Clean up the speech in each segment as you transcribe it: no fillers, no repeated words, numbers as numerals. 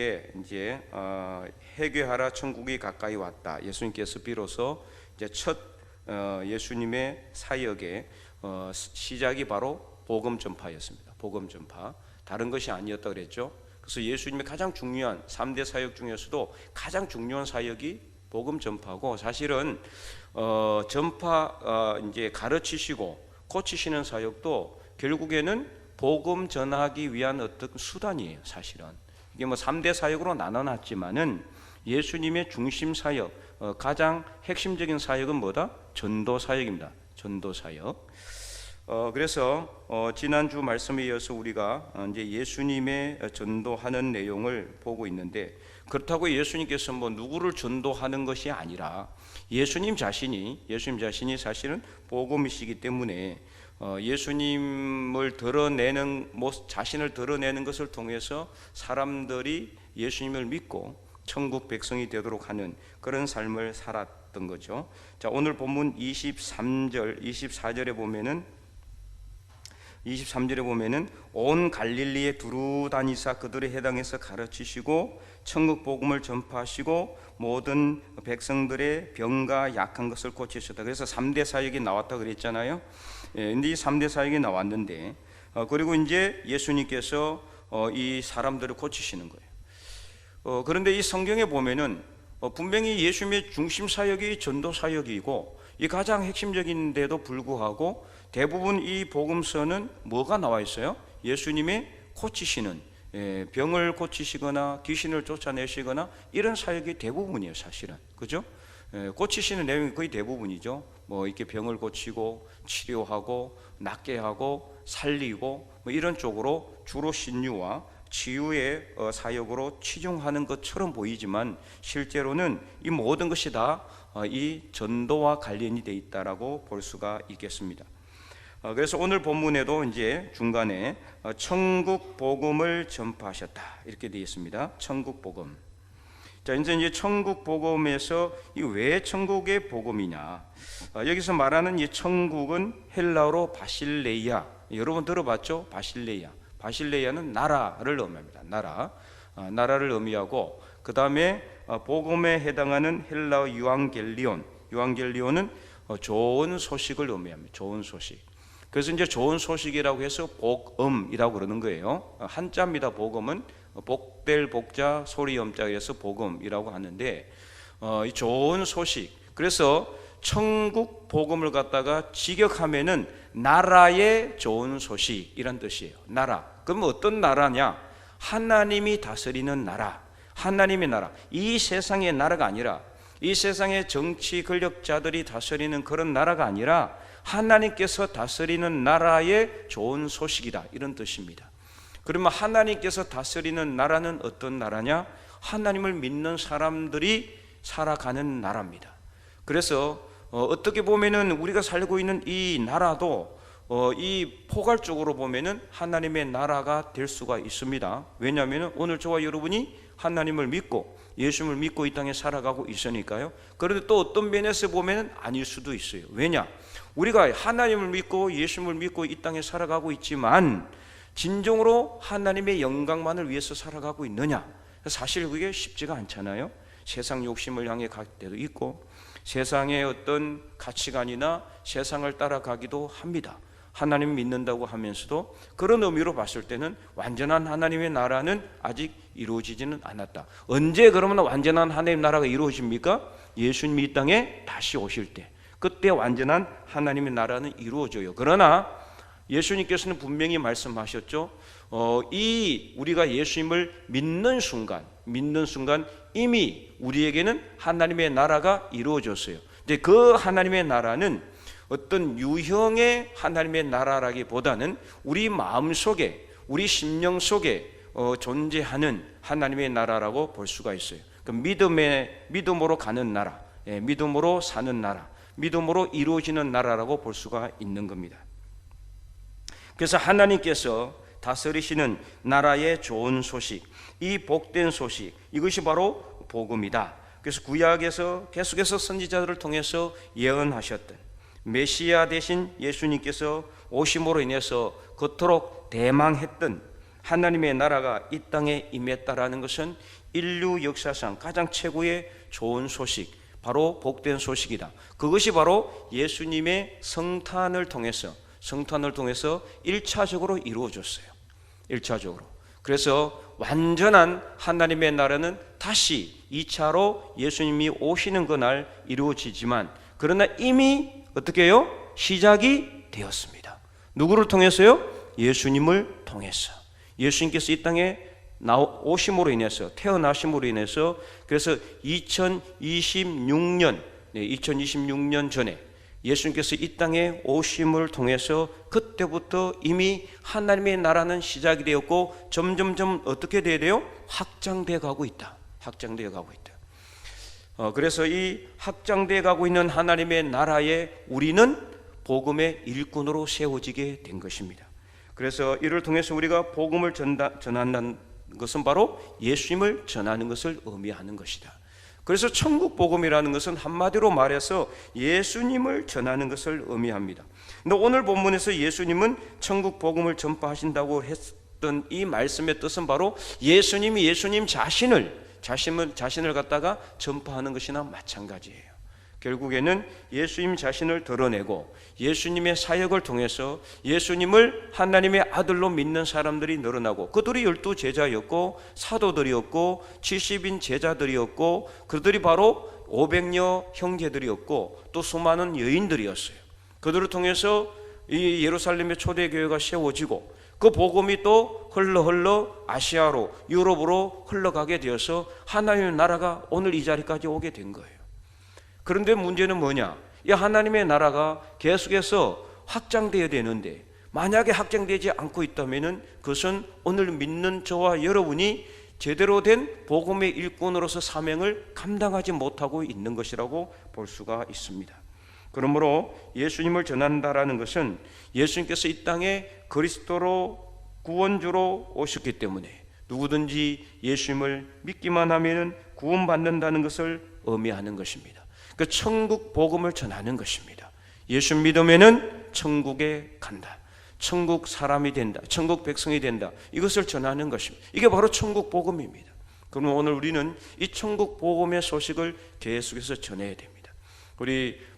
후에 이제 회개하라 천국이 가까이 왔다. 예수님께서 비로소 이제 첫 예수님의 사역의 시작이 바로 복음 전파였습니다. 복음 전파. 다른 것이 아니었다 그랬죠. 그래서 예수님의 가장 중요한 3대 사역 중에서도 가장 중요한 사역이 복음 전파고, 사실은 이제 가르치시고 고치시는 사역도 결국에는 복음 전하기 위한 어떤 수단이에요. 사실은 이게 뭐 3대 사역으로 나눠놨지만은 예수님의 중심 사역, 가장 핵심적인 사역은 뭐다? 전도 사역입니다. 전도 사역. 그래서 지난주 말씀에 이어서 우리가 이제 예수님의 전도하는 내용을 보고 있는데, 그렇다고 예수님께서 뭐 누구를 전도하는 것이 아니라 예수님 자신이 사실은 복음이시기 때문에 예수님을 드러내는 자신을 드러내는 것을 통해서 사람들이 예수님을 믿고 천국 백성이 되도록 하는 그런 삶을 살았던 거죠. 자, 오늘 본문 24절에 보면은 온 갈릴리에 두루 다니사 그들의 해당에서 가르치시고 천국 복음을 전파하시고 모든 백성들의 병과 약한 것을 고치셨다. 그래서 3대 사역이 나왔다 그랬잖아요. 근데 이 3대 사역이 나왔는데 그리고 이제 예수님께서 이 사람들을 고치시는 거예요. 그런데 이 성경에 보면은 분명히 예수님의 중심 사역이 전도 사역이고 이 가장 핵심적인데도 불구하고 대부분 이 복음서는 뭐가 나와 있어요? 예수님의 고치시는, 병을 고치시거나 귀신을 쫓아내시거나 이런 사역이 대부분이에요. 사실은, 그죠? 고치시는 내용이 거의 대부분이죠. 뭐 이렇게 병을 고치고 치료하고 낫게 하고 살리고 뭐 이런 쪽으로 주로 신유와 치유의 사역으로 치중하는 것처럼 보이지만 실제로는 이 모든 것이 다 이 전도와 관련이 돼 있다라고 볼 수가 있겠습니다. 그래서 오늘 본문에도 이제 중간에 천국 복음을 전파하셨다 이렇게 되어 있습니다. 천국 복음. 자, 이제 천국 복음에서 이 왜 천국의 복음이냐? 여기서 말하는 이 천국은 헬라어로 바실레이아. 여러분 들어봤죠? 바실레이아. 바실레이아는 나라를 의미합니다. 나라를 의미하고, 그 다음에 복음에 해당하는 헬라어 유앙겔리온은 좋은 소식을 의미합니다. 좋은 소식. 그래서 이제 좋은 소식이라고 해서 복음이라고 그러는 거예요. 한자입니다. 복음은 복될 복자 소리 염자에서 복음이라고 하는데 이 좋은 소식. 그래서 천국 복음을 갖다가 직역하면은 나라의 좋은 소식이란 뜻이에요. 나라. 그럼 어떤 나라냐? 하나님이 다스리는 나라. 하나님의 나라. 이 세상의 나라가 아니라, 이 세상의 정치 권력자들이 다스리는 그런 나라가 아니라 하나님께서 다스리는 나라의 좋은 소식이다, 이런 뜻입니다. 그러면 하나님께서 다스리는 나라는 어떤 나라냐? 하나님을 믿는 사람들이 살아가는 나라입니다. 그래서 어떻게 보면은 우리가 살고 있는 이 나라도 이 포괄적으로 보면은 하나님의 나라가 될 수가 있습니다. 왜냐하면 오늘 저와 여러분이 하나님을 믿고 예수님을 믿고 이 땅에 살아가고 있으니까요. 그런데 또 어떤 면에서 보면은 아닐 수도 있어요. 왜냐? 우리가 하나님을 믿고 예수님을 믿고 이 땅에 살아가고 있지만 진정으로 하나님의 영광만을 위해서 살아가고 있느냐? 사실 그게 쉽지가 않잖아요. 세상 욕심을 향해 갈 때도 있고 세상의 어떤 가치관이나 세상을 따라가기도 합니다. 하나님 믿는다고 하면서도 그런 의미로 봤을 때는 완전한 하나님의 나라는 아직 이루어지지는 않았다. 언제 그러면 완전한 하나님의 나라가 이루어집니까? 예수님이 이 땅에 다시 오실 때, 그때 완전한 하나님의 나라는 이루어져요. 그러나 예수님께서는 분명히 말씀하셨죠. 우리가 예수님을 믿는 순간 이미 우리에게는 하나님의 나라가 이루어졌어요. 근데 그 하나님의 나라는 어떤 유형의 하나님의 나라라기보다는 우리 마음 속에, 우리 심령 속에 존재하는 하나님의 나라라고 볼 수가 있어요. 그 믿음으로 가는 나라, 믿음으로 사는 나라, 믿음으로 이루어지는 나라라고 볼 수가 있는 겁니다. 그래서 하나님께서 다스리시는 나라의 좋은 소식, 이 복된 소식, 이것이 바로 복음이다. 그래서 구약에서 계속해서 선지자들을 통해서 예언하셨던 메시아 대신 예수님께서 오심으로 인해서 그토록 대망했던 하나님의 나라가 이 땅에 임했다라는 것은 인류 역사상 가장 최고의 좋은 소식, 바로 복된 소식이다. 그것이 바로 예수님의 성탄을 통해서 1차적으로 이루어졌어요. 1차적으로. 그래서 완전한 하나님의 나라는 다시 2차로 예수님이 오시는 그날 이루어지지만, 그러나 이미 어떻게 해요? 시작이 되었습니다. 누구를 통해서요? 예수님을 통해서. 예수님께서 이 땅에 오심으로 인해서, 태어나심으로 인해서, 그래서 2026년 전에 예수님께서 이 땅에 오심을 통해서 그때부터 이미 하나님의 나라는 시작이 되었고 점점점 어떻게 돼야 돼요? 확장돼 가고 있다. 확장되어 가고 있다. 그래서 이 확장돼 가고 있는 하나님의 나라에 우리는 복음의 일꾼으로 세워지게 된 것입니다. 그래서 이를 통해서 우리가 복음을 전한다는 것은 바로 예수님을 전하는 것을 의미하는 것이다. 그래서 천국 복음이라는 것은 한마디로 말해서 예수님을 전하는 것을 의미합니다. 근데 오늘 본문에서 예수님은 천국 복음을 전파하신다고 했던 이 말씀의 뜻은 바로 예수님이 예수님 자신을 갖다가 전파하는 것이나 마찬가지예요. 결국에는 예수님 자신을 드러내고 예수님의 사역을 통해서 예수님을 하나님의 아들로 믿는 사람들이 늘어나고, 그들이 12 제자였고 사도들이었고 70인 제자들이었고, 그들이 바로 500여 형제들이었고 또 수많은 여인들이었어요. 그들을 통해서 이 예루살렘의 초대교회가 세워지고 그 복음이 또 흘러 아시아로, 유럽으로 흘러가게 되어서 하나님의 나라가 오늘 이 자리까지 오게 된 거예요. 그런데 문제는 뭐냐? 이 하나님의 나라가 계속해서 확장되어야 되는데, 만약에 확장되지 않고 있다면 그것은 오늘 믿는 저와 여러분이 제대로 된 복음의 일꾼으로서 사명을 감당하지 못하고 있는 것이라고 볼 수가 있습니다. 그러므로 예수님을 전한다라는 것은 예수님께서 이 땅에 그리스도로 구원주로 오셨기 때문에 누구든지 예수님을 믿기만 하면 구원받는다는 것을 의미하는 것입니다. 그 천국 복음을 전하는 것입니다. 예수 믿으면은 천국에 간다, 천국 사람이 된다, 천국 백성이 된다, 이것을 전하는 것입니다. 이게 바로 천국 복음입니다. 그러면 오늘 우리는 이 천국 복음의 소식을 계속해서 전해야 됩니다.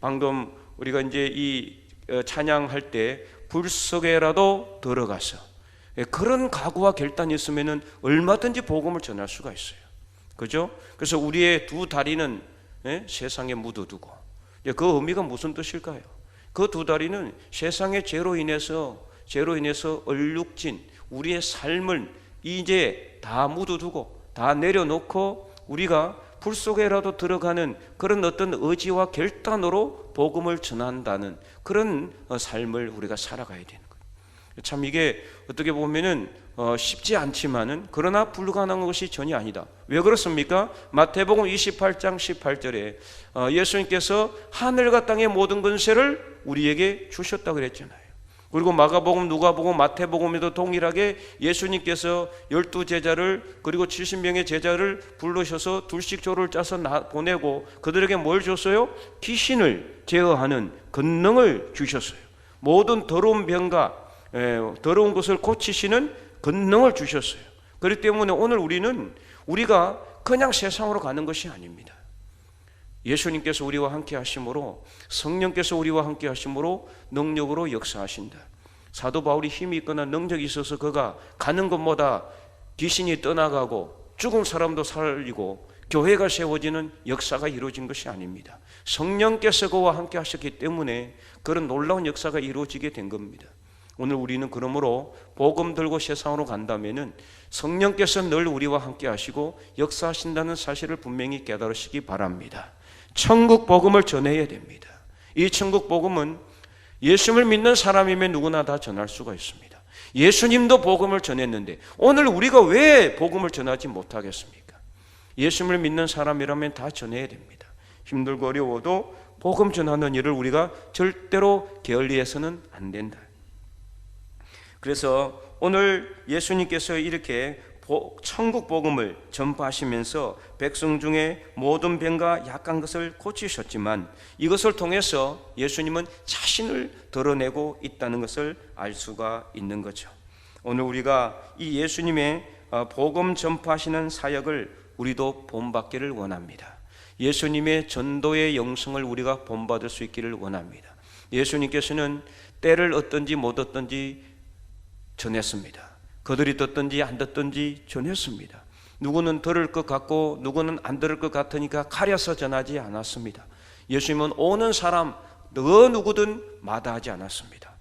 방금 우리가 이제 이 찬양할 때 불 속에라도 들어가서, 그런 각오와 결단이 있으면은 얼마든지 복음을 전할 수가 있어요. 그죠? 그래서 우리의 두 다리는 세상에 묻어두고, 그 의미가 무슨 뜻일까요? 그 두 다리는 세상의 죄로 인해서 얼룩진 우리의 삶을 이제 다 묻어두고 다 내려놓고 우리가 불 속에라도 들어가는 그런 어떤 의지와 결단으로 복음을 전한다는 그런 삶을 우리가 살아가야 되는 거예요. 참 이게 어떻게 보면은 쉽지 않지만은, 그러나 불가능한 것이 전혀 아니다. 왜 그렇습니까? 마태복음 28장 18절에 예수님께서 하늘과 땅의 모든 권세를 우리에게 주셨다고 그랬잖아요. 그리고 마가복음, 누가복음, 마태복음에도 동일하게 예수님께서 12 제자를 그리고 70명의 제자를 부르셔서 둘씩 조를 짜서 보내고 그들에게 뭘 줬어요? 귀신을 제어하는 권능을 주셨어요. 모든 더러운 병과 더러운 것을 고치시는 권능을 주셨어요. 그렇기 때문에 오늘 우리가 그냥 세상으로 가는 것이 아닙니다. 예수님께서 우리와 함께 하심으로, 성령께서 우리와 함께 하심으로 능력으로 역사하신다. 사도 바울이 힘이 있거나 능력이 있어서 그가 가는 것마다 귀신이 떠나가고 죽은 사람도 살리고 교회가 세워지는 역사가 이루어진 것이 아닙니다. 성령께서 그와 함께 하셨기 때문에 그런 놀라운 역사가 이루어지게 된 겁니다. 오늘 우리는 그러므로 복음 들고 세상으로 간다면은 성령께서 늘 우리와 함께 하시고 역사하신다는 사실을 분명히 깨달으시기 바랍니다. 천국 복음을 전해야 됩니다. 이 천국 복음은 예수님을 믿는 사람이면 누구나 다 전할 수가 있습니다. 예수님도 복음을 전했는데 오늘 우리가 왜 복음을 전하지 못하겠습니까? 예수님을 믿는 사람이라면 다 전해야 됩니다. 힘들고 어려워도 복음 전하는 일을 우리가 절대로 게을리해서는 안 된다. 그래서 오늘 예수님께서 이렇게 천국 복음을 전파하시면서 백성 중에 모든 병과 약한 것을 고치셨지만, 이것을 통해서 예수님은 자신을 드러내고 있다는 것을 알 수가 있는 거죠. 오늘 우리가 이 예수님의 복음 전파하시는 사역을 우리도 본받기를 원합니다. 예수님의 전도의 영성을 우리가 본받을 수 있기를 원합니다. 예수님께서는 때를 얻든지 못 얻든지 전했습니다. 그들이 듣든지 안 듣든지 전했습니다. 누구는 들을 것 같고 누구는 안 들을 것 같으니까 가려서 전하지 않았습니다. 예수님은 오는 사람 너 누구든 마다하지 않았습니다.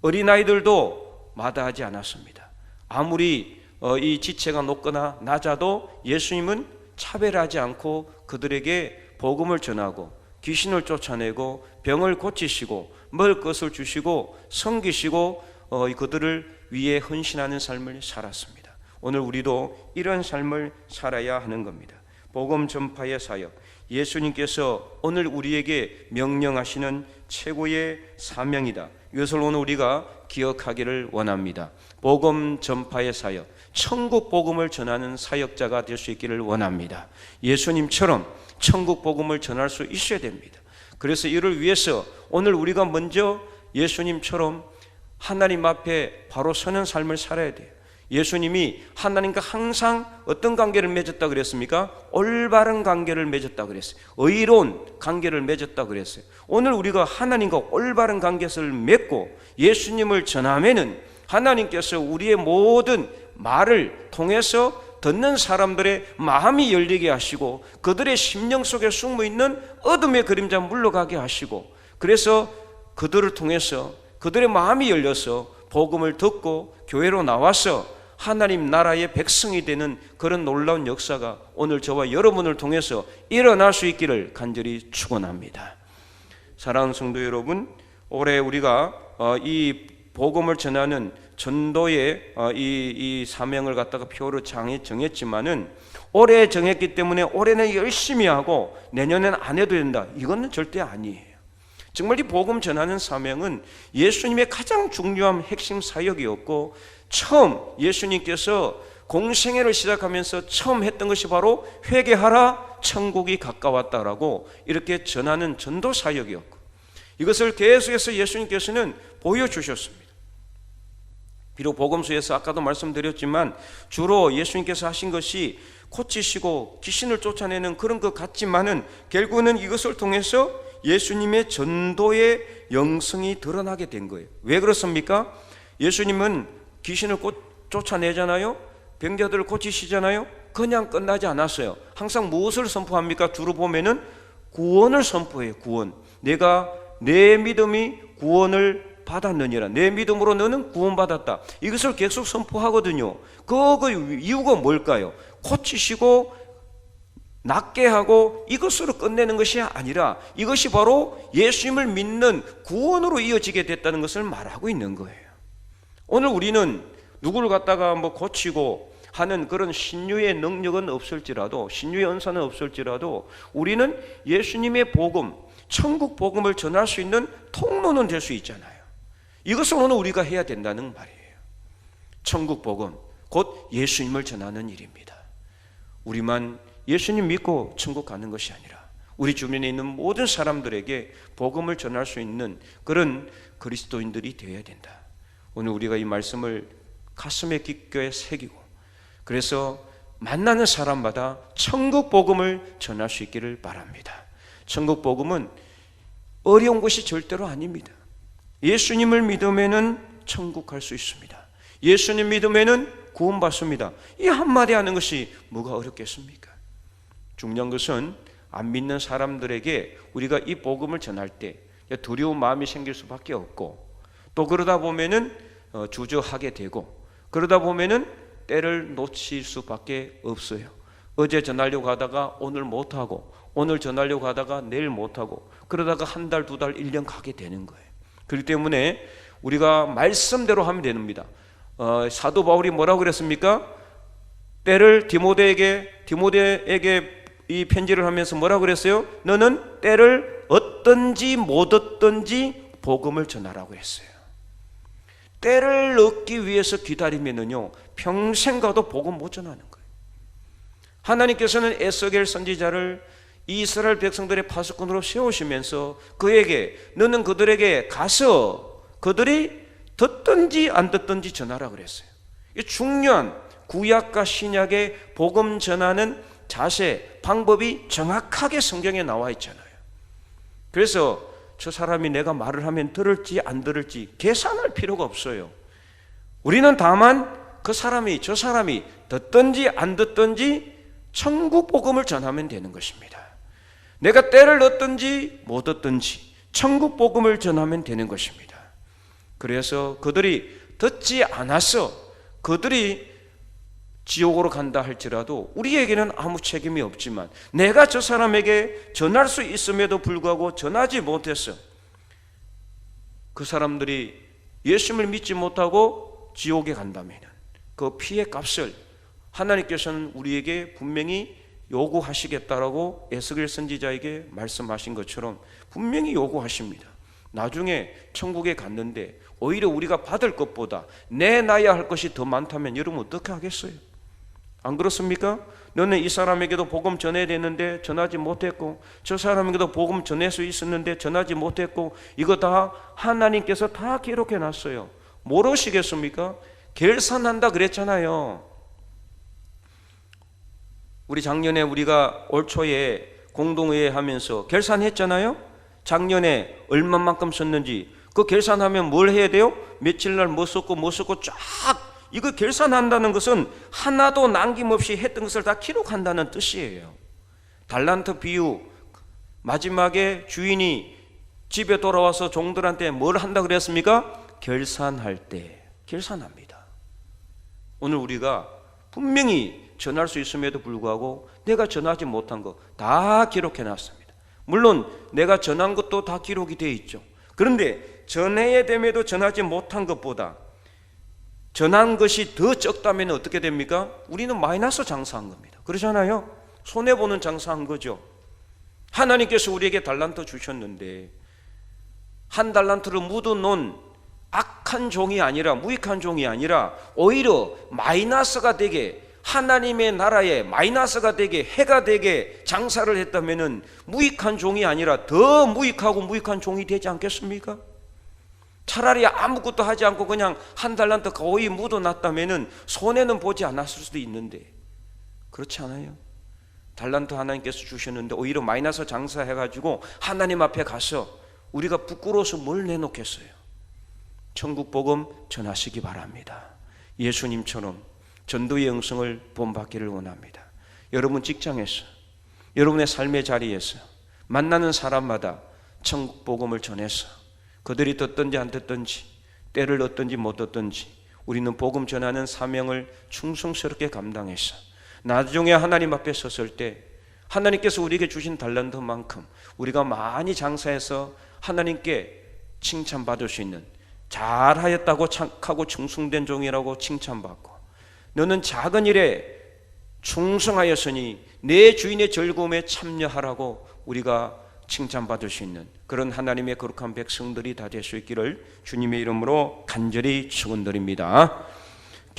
어린아이들도 마다하지 않았습니다. 아무리 이 지체가 높거나 낮아도 예수님은 차별하지 않고 그들에게 복음을 전하고 귀신을 쫓아내고 병을 고치시고 먹을 것을 주시고 섬기시고 그들을 위해 헌신하는 삶을 살았습니다. 오늘 우리도 이런 삶을 살아야 하는 겁니다. 복음 전파의 사역, 예수님께서 오늘 우리에게 명령하시는 최고의 사명이다. 이것을 오늘 우리가 기억하기를 원합니다. 복음 전파의 사역, 천국 복음을 전하는 사역자가 될 수 있기를 원합니다. 예수님처럼 천국 복음을 전할 수 있어야 됩니다. 그래서 이를 위해서 오늘 우리가 먼저 예수님처럼 하나님 앞에 바로 서는 삶을 살아야 돼요. 예수님이 하나님과 항상 어떤 관계를 맺었다 그랬습니까? 올바른 관계를 맺었다 그랬어요. 의로운 관계를 맺었다 그랬어요. 오늘 우리가 하나님과 올바른 관계를 맺고 예수님을 전하면은 하나님께서 우리의 모든 말을 통해서 듣는 사람들의 마음이 열리게 하시고 그들의 심령 속에 숨어있는 어둠의 그림자 물러가게 하시고 그래서 그들을 통해서 그들의 마음이 열려서 복음을 듣고 교회로 나와서 하나님 나라의 백성이 되는 그런 놀라운 역사가 오늘 저와 여러분을 통해서 일어날 수 있기를 간절히 축원합니다. 사랑하는 성도 여러분, 올해 우리가 이 복음을 전하는 전도의 이 사명을 갖다가 표로 정했지만은 올해 정했기 때문에 올해는 열심히 하고 내년에는 안 해도 된다. 이거는 절대 아니에요. 정말 이 복음 전하는 사명은 예수님의 가장 중요한 핵심 사역이었고 처음 예수님께서 공생애를 시작하면서 처음 했던 것이 바로 회개하라 천국이 가까웠다라고 이렇게 전하는 전도 사역이었고 이것을 계속해서 예수님께서는 보여주셨습니다. 비록 복음서에서 아까도 말씀드렸지만 주로 예수님께서 하신 것이 고치시고 귀신을 쫓아내는 그런 것 같지만은 결국은 이것을 통해서 예수님의 전도의 영성이 드러나게 된 거예요. 왜 그렇습니까? 예수님은 귀신을 쫓아내잖아요. 병자들을 고치시잖아요. 그냥 끝나지 않았어요. 항상 무엇을 선포합니까? 주로 보면은 구원을 선포해요. 구원. 내가 내 믿음이 구원을 받았느니라. 내 믿음으로 너는 구원받았다. 이것을 계속 선포하거든요. 그 이유가 뭘까요? 고치시고 낫게 하고 이것으로 끝내는 것이 아니라 이것이 바로 예수님을 믿는 구원으로 이어지게 됐다는 것을 말하고 있는 거예요. 오늘 우리는 누구를 갖다가 고치고 하는 그런 신유의 능력은 없을지라도 신유의 은사는 없을지라도 우리는 예수님의 복음, 천국 복음을 전할 수 있는 통로는 될 수 있잖아요. 이것을 오늘 우리가 해야 된다는 말이에요. 천국 복음, 곧 예수님을 전하는 일입니다. 우리만 예수님 믿고 천국 가는 것이 아니라 우리 주변에 있는 모든 사람들에게 복음을 전할 수 있는 그런 그리스도인들이 되어야 된다. 오늘 우리가 이 말씀을 가슴에 깊게 새기고 그래서 만나는 사람마다 천국 복음을 전할 수 있기를 바랍니다. 천국 복음은 어려운 것이 절대로 아닙니다. 예수님을 믿으면은 천국 갈 수 있습니다. 예수님 믿으면은 구원받습니다. 이 한마디 하는 것이 뭐가 어렵겠습니까? 중요한 것은 안 믿는 사람들에게 우리가 이 복음을 전할 때 두려운 마음이 생길 수밖에 없고 또 그러다 보면은 주저하게 되고 그러다 보면은 때를 놓칠 수밖에 없어요. 어제 전하려고 하다가 오늘 못하고 오늘 전하려고 하다가 내일 못하고 그러다가 한 달, 두 달, 1년 가게 되는 거예요. 그렇기 때문에 우리가 말씀대로 하면 됩니다. 사도 바울이 뭐라고 그랬습니까? 때를 디모데에게 이 편지를 하면서 뭐라고 그랬어요? 너는 때를 얻든지 못 얻든지 복음을 전하라고 했어요. 때를 얻기 위해서 기다리면은요 평생 가도 복음 못 전하는 거예요. 하나님께서는 에스겔 선지자를 이스라엘 백성들의 파수꾼으로 세우시면서 그에게 너는 그들에게 가서 그들이 듣든지 안 듣든지 전하라 그랬어요. 이 중요한 구약과 신약의 복음 전하는 자세, 방법이 정확하게 성경에 나와 있잖아요. 그래서 저 사람이 내가 말을 하면 들을지 안 들을지 계산할 필요가 없어요. 우리는 다만 저 사람이 듣든지 안 듣든지 천국 복음을 전하면 되는 것입니다. 내가 때를 얻든지 못 얻든지 천국 복음을 전하면 되는 것입니다. 그래서 그들이 듣지 않았어, 그들이 지옥으로 간다 할지라도 우리에게는 아무 책임이 없지만 내가 저 사람에게 전할 수 있음에도 불구하고 전하지 못했어, 그 사람들이 예수님을 믿지 못하고 지옥에 간다면 그 피의 값을 하나님께서는 우리에게 분명히 요구하시겠다라고 에스겔 선지자에게 말씀하신 것처럼 분명히 요구하십니다. 나중에 천국에 갔는데 오히려 우리가 받을 것보다 내놔야 할 것이 더 많다면 여러분 어떻게 하겠어요? 안 그렇습니까? 너는 이 사람에게도 복음 전해야 되는데 전하지 못했고, 저 사람에게도 복음 전할 수 있었는데 전하지 못했고, 이거 다 하나님께서 다 기록해 놨어요. 모르시겠습니까? 결산한다 그랬잖아요. 우리 작년에 우리가 올 초에 공동회의 하면서 결산했잖아요. 작년에 얼마만큼 썼는지 그 결산하면 뭘 해야 돼요? 며칠 날 뭐 썼고 쫙, 이거 결산한다는 것은 하나도 남김없이 했던 것을 다 기록한다는 뜻이에요. 달란트 비유, 마지막에 주인이 집에 돌아와서 종들한테 뭘 한다 그랬습니까? 결산할 때 결산합니다. 오늘 우리가 분명히 전할 수 있음에도 불구하고 내가 전하지 못한 거 다 기록해 놨습니다. 물론 내가 전한 것도 다 기록이 되어 있죠. 그런데 전해야 됨에도 전하지 못한 것보다 전한 것이 더 적다면 어떻게 됩니까? 우리는 마이너스 장사한 겁니다. 그러잖아요. 손해보는 장사한 거죠. 하나님께서 우리에게 달란트 주셨는데 한 달란트를 묻어놓은 악한 종이 아니라, 무익한 종이 아니라 오히려 마이너스가 되게, 하나님의 나라에 마이너스가 되게, 해가 되게 장사를 했다면 무익한 종이 아니라 더 무익한 종이 되지 않겠습니까? 차라리 아무것도 하지 않고 그냥 한 달란트 거의 묻어놨다면 손해는 보지 않았을 수도 있는데, 그렇지 않아요? 달란트 하나님께서 주셨는데 오히려 마이너스 장사해가지고 하나님 앞에 가서 우리가 부끄러워서 뭘 내놓겠어요? 천국 복음 전하시기 바랍니다. 예수님처럼 전도의 영성을 본받기를 원합니다. 여러분 직장에서, 여러분의 삶의 자리에서 만나는 사람마다 천국 복음을 전해서 그들이 듣든지 안 듣든지, 때를 얻든지 못 얻든지 우리는 복음 전하는 사명을 충성스럽게 감당해서 나중에 하나님 앞에 섰을 때 하나님께서 우리에게 주신 달란트만큼 우리가 많이 장사해서 하나님께 칭찬받을 수 있는, 잘하였다고 착하고 충성된 종이라고 칭찬받고, 너는 작은 일에 충성하였으니 내 주인의 즐거움에 참여하라고 우리가 칭찬받을 수 있는 그런 하나님의 거룩한 백성들이 다 될 수 있기를 주님의 이름으로 간절히 축원드립니다.